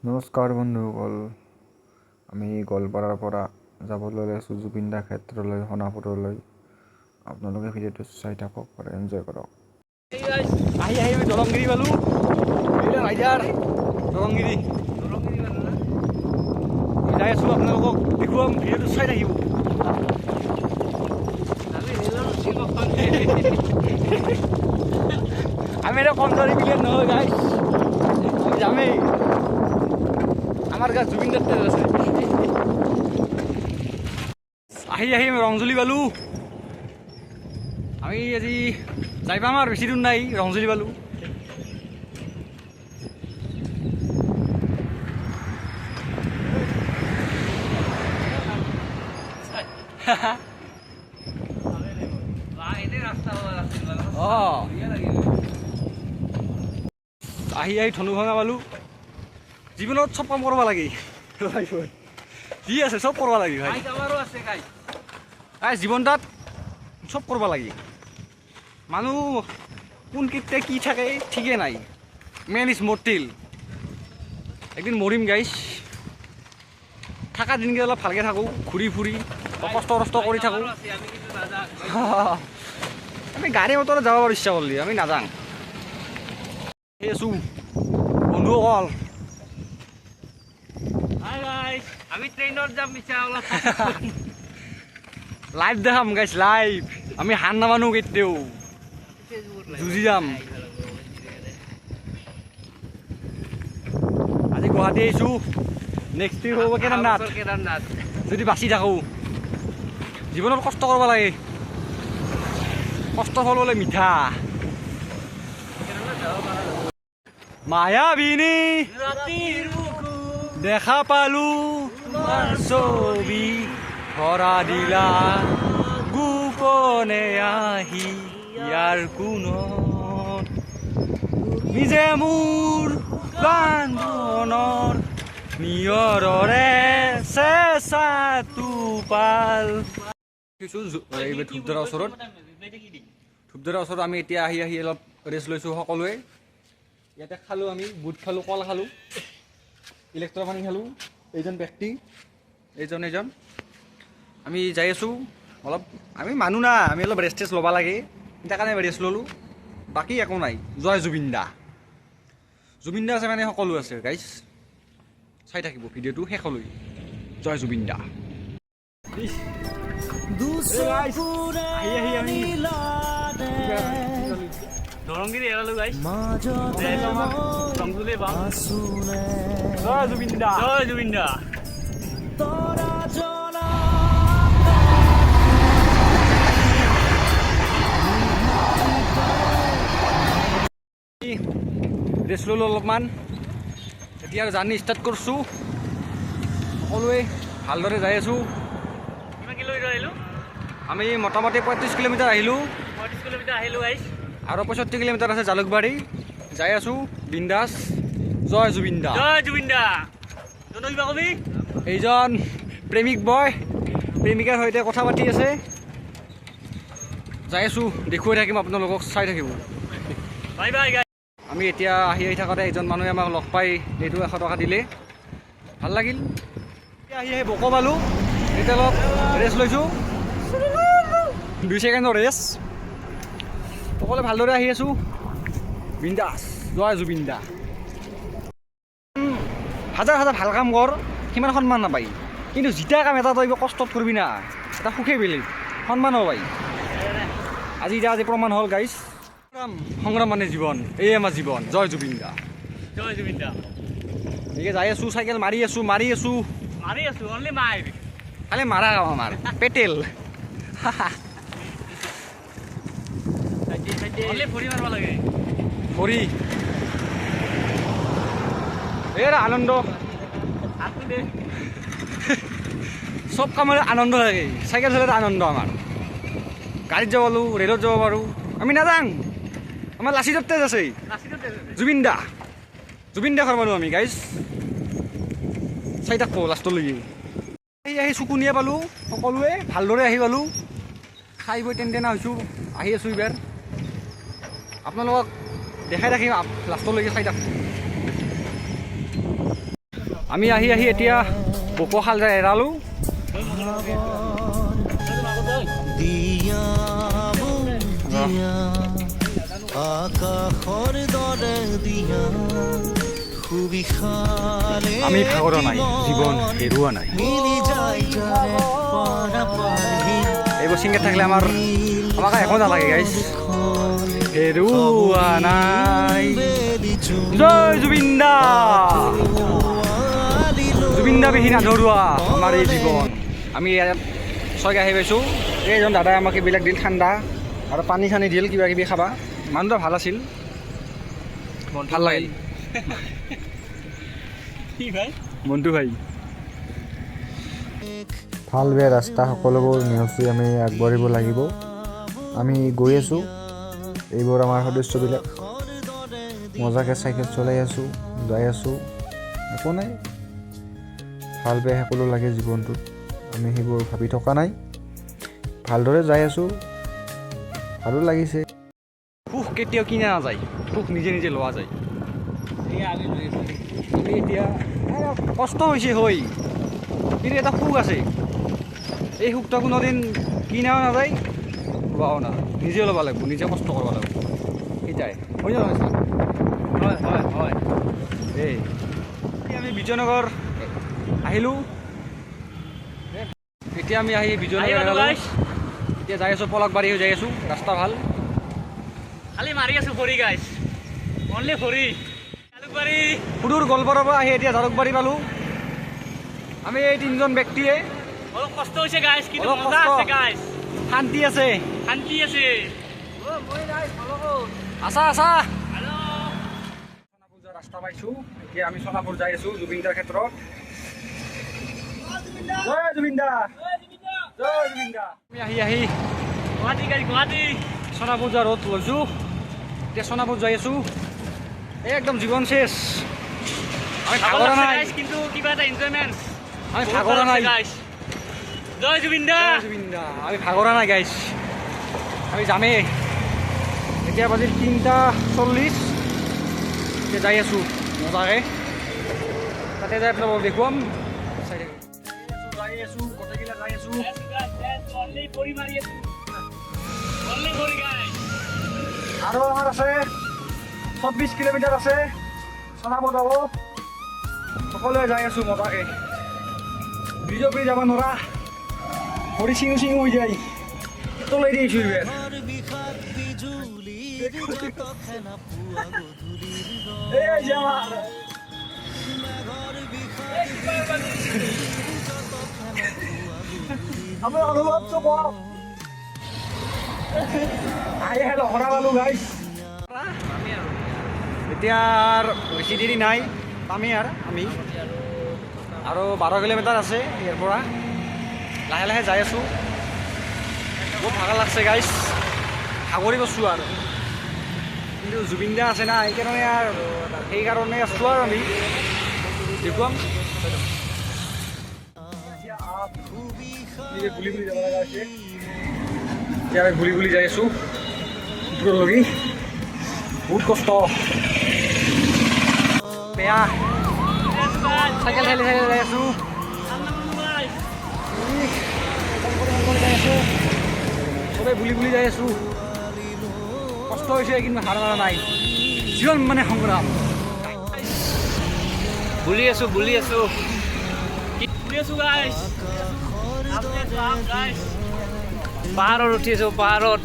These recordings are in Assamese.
নমস্কাৰ বন্ধুসকল, আমি গোৱালপাৰাৰ পৰা যাবলৈ লৈছোঁ জুবিন দা ক্ষেত্ৰলৈ, সোণাপুৰলৈ। আপোনালোকে ভিডিঅ'টো চাই থাকক আৰু এনজয় কৰক। আহি আমি দলংগিৰি পালোঁ। ৰাইডাৰ দলংগিৰি যাই আছোঁ, আপোনালোকক দেখুৱাম, ভিডিঅ'টো চাই থাকিব। আমি এটা কমজোৰি প্লেয়াৰ নহয় গাইজ, আমি যামেই। আমাৰ গাত জুবিন দাৰ তেজ আছে। আহি আমি ৰংজুলি পালোঁ। আমি আজি যাই পাম আৰু বেছি দূৰ নাই, ৰংজুলি পালোঁ। আহি ধনু ভঙা পালোঁ। জীৱনত চব কাম কৰিব লাগে, যি আছে চব কৰিব লাগে ভাই। জীৱনটাত চব কৰিব লাগে। মানুহ কোন কেতিয়া কি থাকে ঠিকেই নাই। Men is mortal. একদিন মৰিম গাইজ। থকা দিনকেইটা অলপ ভালকৈ থাকোঁ, ঘূৰি ফুৰি কষ্ট কৰি থাকোঁ। আমি গাড়ী মটৰত যাব পাৰোঁ ইচ্ছা কৰিলে, আমি নাযাওঁ। সেই আছোঁ বন্ধুসকল। আমি ট্ৰেইনত যাম, লাইভ দেখাম গাইজ, লাইভ। আমি হান নামানো কেতিয়াও, যুঁজি যাম। আজি গুৱাহাটী আহিছোঁ, নেক্সট ট্ৰিপ হ'ব কেদাৰনাথ, যদি বাচি থাকোঁ। জীৱনত কষ্ট কৰিব লাগে, কষ্ট ফল হ'লে মিঠা। মায়াবিনী দেখা পালোঁ তোমাৰ ছবি, ধৰা দিলা গোপনে আহি ইয়াৰ কোনত, নিজে মোৰ বান্ধনৰ নিয়ৰৰে চেঁচাটো পাল। ধূপধাৰাৰ ওচৰত আমি এতিয়া আহি অলপ ৰেষ্ট লৈছোঁ সকলোৱে। ইয়াতে খালোঁ, আমি বুট খালোঁ, কল খালোঁ, ইলেক্ট্ৰ পানী খালোঁ। এইজন ব্যক্তি, এইজন আমি যাই আছোঁ অলপ। আমি মানুহ না, আমি অলপ ৰেষ্ট ল'ব লাগে, তাৰ কাৰণে ৰেষ্ট ল'লোঁ। বাকী একো নাই। জয় জুবিন দা। জুবিন দা আছে মানে সকলো আছে গাইজ, চাই থাকিব ভিডিঅ'টো শেষলৈ। জয় জুবিন দা। আমি দলংগিৰি এৰালো গাইজ, ৰংজুলি পাম। জয় জুবিন দা, জয় জুবিন দা। ৰেষ্ট ল'লোঁ অলপমান, এতিয়া আৰু জাৰ্ণি ষ্টাৰ্ট কৰিছোঁ। সকলোৱে ভালদৰে যাই আছোঁ। কিমান কিলোমিটাৰ আহিলোঁ? আমি মোটামুটি 35 কিলোমিটাৰ আহিলোঁ। 35 কিলোমিটাৰ আহিলোঁ গাইজ। আৰু 65 কিলোমিটাৰ আছে জালুকবাৰী। যাই আছোঁ বিন্দাছ। জয় জুবিন দা। জয় জুবিন দা। কিবা কবি? এইজন প্ৰেমিক বয় প্ৰেমিকাৰ সৈতে কথা পাতি আছে। যাই আছোঁ, দেখুৱাই থাকিম আপোনালোকক, চাই থাকিব। Bye bye guys. আমি এতিয়া আহি থাকোঁতে এজন মানুহে আমাক লগ পাই এইটো 100 টকা দিলে, ভাল লাগিল। এতিয়া আহি বকো পালোঁ, এতিয়া অলপ ৰেষ্ট লৈছোঁ, 2 ছেকেণ্ডৰ ৰেষ্ট। সকলোৱে ভালদৰে আহি আছোঁ, বিন্দাছ। জয় জুবিন দা। হাজাৰ ভাল কাম কৰ, সিমান সন্মান নাপায়। কিন্তু যেতিয়া কাম এটা তই কষ্টত কৰিবি না, এটা সুখেই বেলেগ, সন্মানো পায়। আজি প্ৰমাণ হ'ল গাইজ। সংগ্ৰাম মানে জীৱন, এই আমাৰ জীৱন। জয় জুবিন দা। জয় জুবিন দা। এনেকৈ যাই আছোঁ, চাইকেল মাৰি আছোঁ। মাৰি আছোঁ, অনলি মাৰ। খালি মাৰা কাম আমাৰ, পেটেল। অনলি ভৰি মাৰিব লাগে। ভৰি এই আনন্দ, চব কামৰে আনন্দ লাগে। চাইকেল চলালে আনন্দ আমাৰ। গাড়ীত যাব পাৰোঁ, ৰেলত যাব পাৰোঁ, আমি নাযাওঁ। আমাৰ লাচিতৰ তেজ আছে, জুবিন দা। জুবিন দাৰ মানুহ আমি গাইজ, চাই থাকোঁ লাষ্টলৈকে। আহি চুকুনিয়া পালোঁ, সকলোৱে ভালদৰে আহি পালোঁ। খাই বৈ টেনটেনা হৈছোঁ, আহি আছোঁ এইবাৰ। আপোনালোকক দেখাই থাকিম লাষ্টলৈকে, চাই থাকক। আমি আহি এতিয়া বোকখাল যাই এৰালোঁ। আমি ভাগৰা নাই, জীৱন হেৰুৱা নাই। এইবোৰ ছিংগাৰ থাকিলে আমাক একো নালাগে গাইজ। হেৰুৱা নাই। জয় জুবিন দা। জুবিন দা বিহীন আধৰুৱা আমাৰ এই জীৱন। আমি ইয়াত ছয়গা আহি পাইছোঁ। এইজন দাদাই আমাক এইবিলাক দিল, ঠাণ্ডা আৰু পানী চানী দিল, কিবা কিবি খাবা। মানুহটো ভাল আছিল, ভাল লাগিল। মন্টু ভাই। ভাল বেয়া ৰাস্তা সকলোবোৰ নেওচি আমি আগবাঢ়িব লাগিব। আমি গৈ আছোঁ। এইবোৰ আমাৰ সদস্যবিলাক মজাকৈ চাইকেল চলাই আছোঁ, যাই আছোঁ। একো নাই, ভাল বেয়া সকলো লাগে জীৱনটোত। আমি সেইবোৰ ভাবি থকা নাই, ভালদৰে যাই আছোঁ, ভালো লাগিছে। সুখ কেতিয়াও কিনা নাযায়, সুখ নিজে নিজে লোৱা যায়। আমি এতিয়া কষ্ট হৈছে হৈ, কিন্তু এটা সুখ আছে। এই সুখটা কোনোদিন কিনাও নাযায়, লোৱাও নাযায়। নিজে ল'ব লাগিব, নিজে কষ্ট কৰিব লাগিব। সেইটাই হৈ যাব। হয়। এই আমি বিজয়নগৰ আহিলোঁ। এতিয়া আমি আহি বিজয়নগৰ এৰালোঁ। এতিয়া যাই আছোঁ পলকবাৰী হৈ যাই আছোঁ, ৰাস্তা ভাল। খালি মাৰি আছো ভৰি গাইছ, অনলি ভৰি। জালুকবাৰী সুদূৰ গোৱালপাৰাৰ পৰা আহি এতিয়া জালুকবাৰী পালোঁ। আমি এই তিনিজন ব্যক্তিয়ে অলপ কষ্ট হৈছে গাইছ, কিন্তু অলপ মজা কষ্ট। আছে গাইছ, শান্তি আছে। শান্তি আছে। আছা হেল্ল'। সোণাপুৰ যোৱা ৰাস্তা পাইছোঁ। এতিয়া আমি সোণাপুৰ যাই আছোঁ জুবিন দাৰ ক্ষেত্ৰত। জয় জুবিন দা, জয় জুবিন দা। আমি আহি গুৱাহাটী গাইছ, গুৱাহাটী। সোণাপুৰ যোৱা ৰোড লৈছোঁ। এতিয়া সোণাপুৰ যাই আছোঁ। একদম জীৱন শেষ। আমি ভাগৰা নাই, কিন্তু কিবা এটা এনজয়মেণ্ট। আমি ভাগৰা নাই। জয় জুবিন দা। জয় জুবিন দা। আমি ভাগৰা নাই গাইছ, আমি যামেই। এতিয়া বাজিল 3:40। এতিয়া যাই আছোঁ মজাকৈ। তাতে যাই পেলাই দেখুৱাম। যাই আছোঁ, গোটেইগিলা যাই আছোঁ। অনলি ভৰি মাৰি আছো, অনলি ভৰি গাইছ। আৰু আমাৰ আছে 24 কিলোমিটাৰ আছে সোণাপুৰ যাব। সকলোৱে যাই আছোঁ মজাকৈ। ব্ৰিজৰ পৰা যাব নোৱাৰা, ভৰি চিঙু হৈ যায়। তলাই দিছোঁ এইবাৰ। এই যে আমাৰ আমি অনুভৱটো কওঁ। আহি লহৰা পালোঁ গাইছ। এতিয়া বেছি দেৰি নাই, পামেই আমি আৰু 12 কিলোমিটাৰ আছে ইয়াৰ পৰা। লাহে লাহে যাই আছোঁ। বহুত ভাগৰ লাগছে গাইছ, ভাগৰি গৈছোঁ আৰু। কিন্তু জুবিন দা আছে না, সেইকাৰণে আছোঁ আৰু আমি দেখুৱাম। এতিয়া আমি গুলি যাই আছোঁ ওপৰলৈকে। বহুত কষ্ট, বেয়া। চাইকেল ঠেলি যাই আছোঁ। চবেই বুলি যাই আছোঁ। কষ্ট হৈছে কিন্তু হাৰ মাৰা নাই। জীৱন মানে সংগ্ৰাম। বুলি আছো গাইছ। পাহাৰত উঠি আছো, পাহাৰত।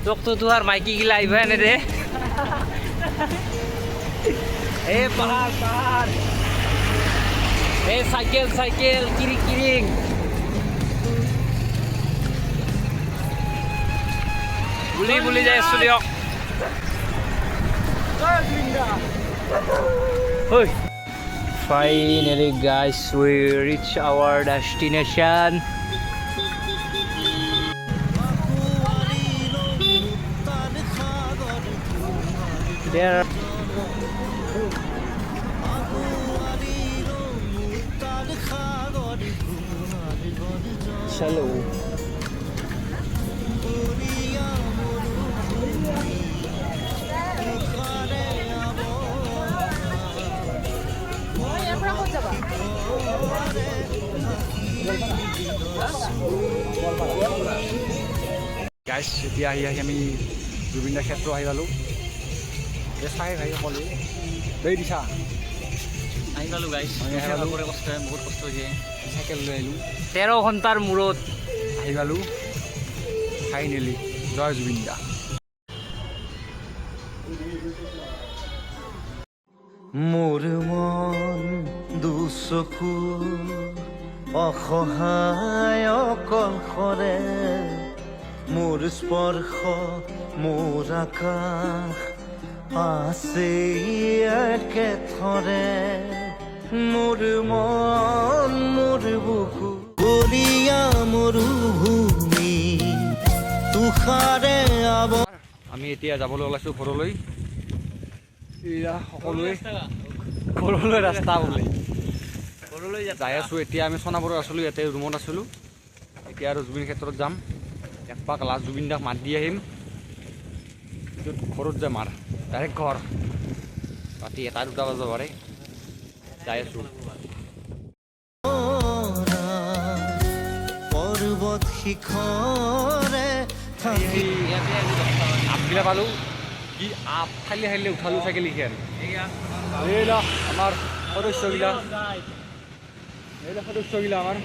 তোকতো তোমাৰ মাইকী গিলা আহিবা এনে দে। এই পাহাৰ। এই চাইকেল কিৰিং। বুলি যাই আছো দিয়ক। Finally guys, we reach our destination. There. Chalo. গাইছ এতিয়া আহি আমি জুবিন দাৰ ক্ষেত্ৰ আহি পালোঁ। এই চাই ভাই সকলো দেই দিছা আহি পালোঁ গাইছ। আমি আহি পালোঁ। কষ্ট বহুত কষ্ট হৈছে। চাইকেল লৈ আহিলোঁ 13 ঘণ্টাৰ মূৰত আহি পালোঁ ফাইনেলি। জয় জুবিন দা। মোৰ মন দুচকু অসহায় অকলশৰে, মোৰ স্পৰ্শ মোৰ আকাশ আছে একেথৰে। মোৰ মন মোৰ বুকু বলিয়া মৰুভূমি তুষাৰে আমি এতিয়া যাবলৈ ওলাইছোঁ ঘৰলৈ। এয়া সকলোৱে ঘৰলৈ ৰাস্তা ওলাই ঘৰলৈ যাই আছোঁ। এতিয়া আমি সোণাপুৰত আছিলোঁ, ইয়াতে ৰুমত আছিলোঁ। এতিয়া আৰু জুবিন ক্ষেত্ৰত যাম। একপাক লাষ্ট জুবিন দাক মাত দি আহিম। পিছত ঘৰত যাম আৰু ডাইৰেক্ট ঘৰ। ৰাতি 1-2 বাজিব পাৰে। যাই আছোঁ। পৰ্বত শিখৰে থাকি আপগিলা পালোঁ। কি আপ খালি খালি উঠালোঁ চাইকেল লিখি আৰু এইলা আমাৰ সদস্যগিলা, এইলা সদস্যগিলা আমাৰ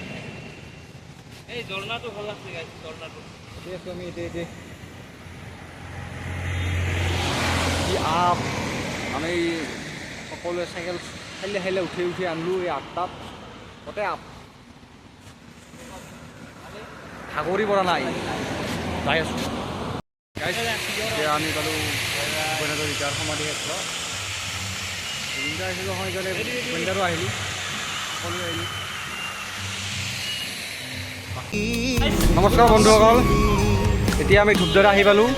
এই ঝৰ্ণাটো ভাল লাগছে গাইছ। ঝৰ্ণাটো এতিয়া আছোঁ আমি এতিয়া কি আপ আমি সকলোৱে চাইকেল খাইলে খাইলে উঠি আনিলোঁ। এই 8টাত গোটেই আপ সাগৰি পৰা নাই। যাই আছোঁ। এতিয়া আমি পালোঁ ভূপেন হাজৰিকাৰ সমাধি ক্ষেত্ৰ। জুবিন দা আহিছিলোঁ সেইকাৰণে ভূপেন দাৰো আহিলোঁ, সকলোৱে আহিলোঁ। নমস্কাৰ বন্ধুসকল, এতিয়া আমি ধূপধাৰা আহি পালোঁ।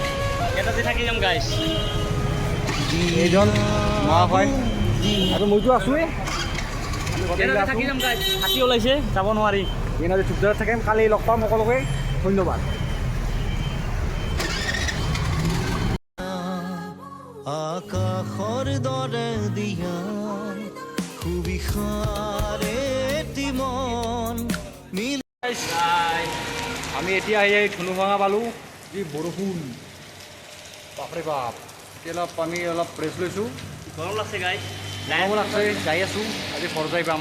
এটাতে থাকি যাম গাইছ। এইজন মহাশয় আৰু মইতো আছোঁৱেই। এটাতে থাকি যাম গাইছ। হাতী ওলাইছে, যাব নোৱাৰি। আজি ধূপধাৰাত থাকিম। কালি লগ পাম সকলোকে। ধন্যবাদ। আকাশৰ দৰে দিয়া সুবিষাৰে মন মিল আমি এতিয়া আহি ধুনুভাঙা পালোঁ। যি বৰষুণ, বাপৰে বাপ। এতিয়া আমি অলপ ৰেষ্ট লৈছোঁ। গৰম লাগছে গাইছ। গৰমো লাগছে। যাই আছোঁ। আজি ঘৰ যাই পাম।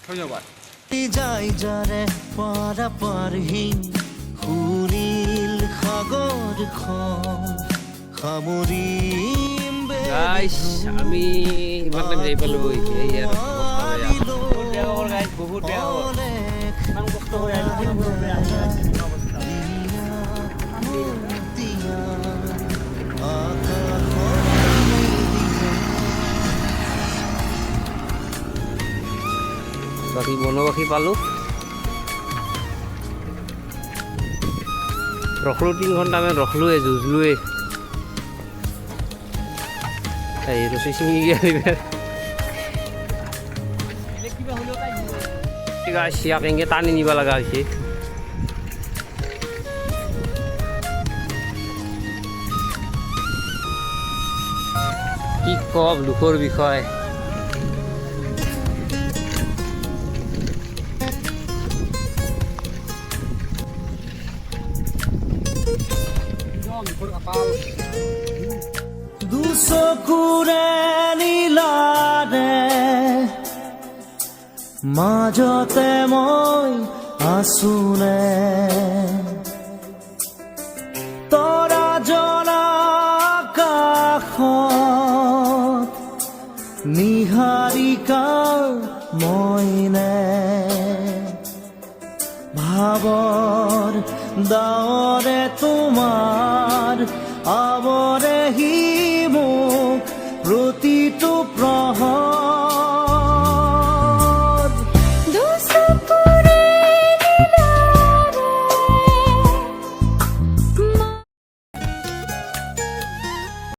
ধন্যবাদ। যাই যাৰে পাৰা পাৰহীন সুনীল সাগৰখন সামৰিম গাইছ আমি ইমান টাইম যাই পালোঁ। এই আৰু বহুত বেয়া খবৰ গাইছ, বহুত বেয়া খবৰ। ইমান কষ্ট কৰি বাকী বনবাসী পালোঁ। ৰখলোঁ 3 ঘণ্টামান ৰখলোৱে, যুঁজলোৱে। এই ৰচি ছিঙি গাইছ ইয়াক এনেকৈ টানি নিব লগা হৈছে। কি কম দুখৰ বিষয়। দুচকুৰে নীলাৰে মাজতে মই আছোনে, তৰা জলা আকাশত নিহাৰিকা মইনে, ভাৱৰ ডাৱৰে তোমাৰ আৱৰে